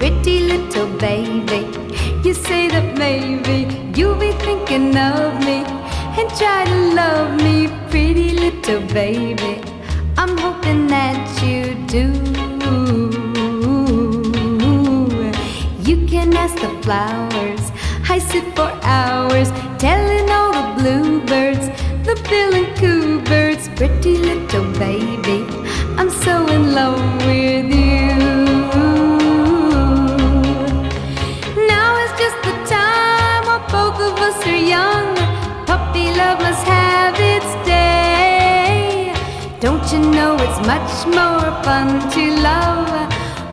pretty little baby. You say that maybe you'll be thinking of me and try to love me, pretty little baby. I'm hoping that you do. You can ask the flowers, I sit for hours telling all the bluebirds, the bill and coo birds, pretty little baby, I'm so in love with you. Now is just the time while both of us are young. Puppy love must have its day. Don't you know it's much more fun to love